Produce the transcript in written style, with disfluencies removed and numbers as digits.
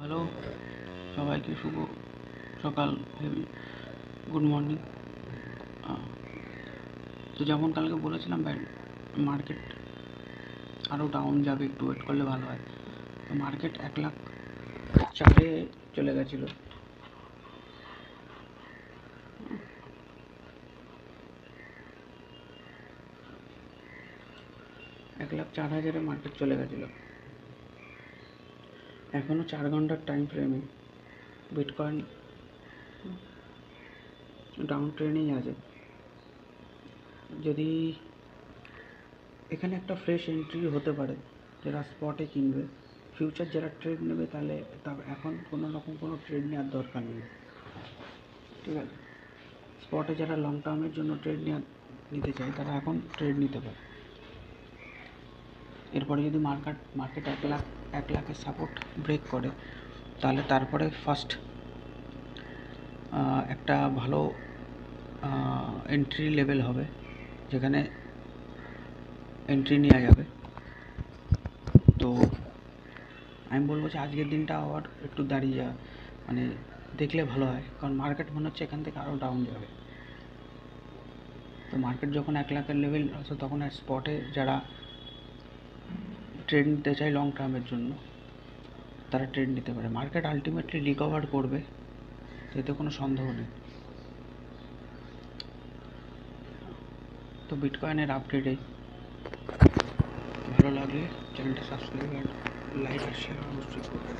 Hello, সবাইকে শুভ সকাল, good morning. তো যেমন কালকে বলেছিলাম মার্কেট আরও ডাউন যাবে, একটু ওয়েট করলে ভালো হয়। তো মার্কেট 1,04,000 চলে গেছিলো। $1,04,000 মার্কেট চলে গেছিলো। এখনও 4 ঘন্টার টাইম ফ্রেমে বিটকয়েন ডাউন ট্রেনেই আছে। যদি এখানে একটা ফ্রেশ এন্ট্রি হতে পারে, যারা স্পটে কিনবে, ফিউচার যারা ট্রেড নেবে, তাহলে এখন কোনো ট্রেড নেওয়ার দরকার নেই, ঠিক আছে। স্পটে যারা লং টার্মের জন্য নিতে চায়, তারা এখন ট্রেড নিতে পারে। এরপরে যদি মার্কেট 1,00,000-এর সাপোর্ট ব্রেক করে, তাহলে তারপরে ফার্স্ট একটা ভালো এন্ট্রি লেভেল হবে, যেখানে এন্ট্রি নেওয়া যাবে। তো আমি বলবো যে আজকের দিনটা আবার একটু দাঁড়িয়ে যাওয়া মানে দেখলে ভালো হয়, কারণ মার্কেট মনে হচ্ছে এখান থেকে আরও ডাউন যাবে। তো মার্কেট যখন 1,00,000-এর লেভেল আসে, তখন স্পটে যারা ট্রেড নিতে চায় লং টার্মের জন্য, তারা ট্রেড নিতে পারে। মার্কেট আলটিমেটলি রিকভার করবে, এতে কোনো সন্দেহ নেই। তো বিটকয়েনের আপডেটে ভালো লাগলে চ্যানেলটা সাবস্ক্রাইব আর লাইক আর শেয়ার অবশ্যই করবেন।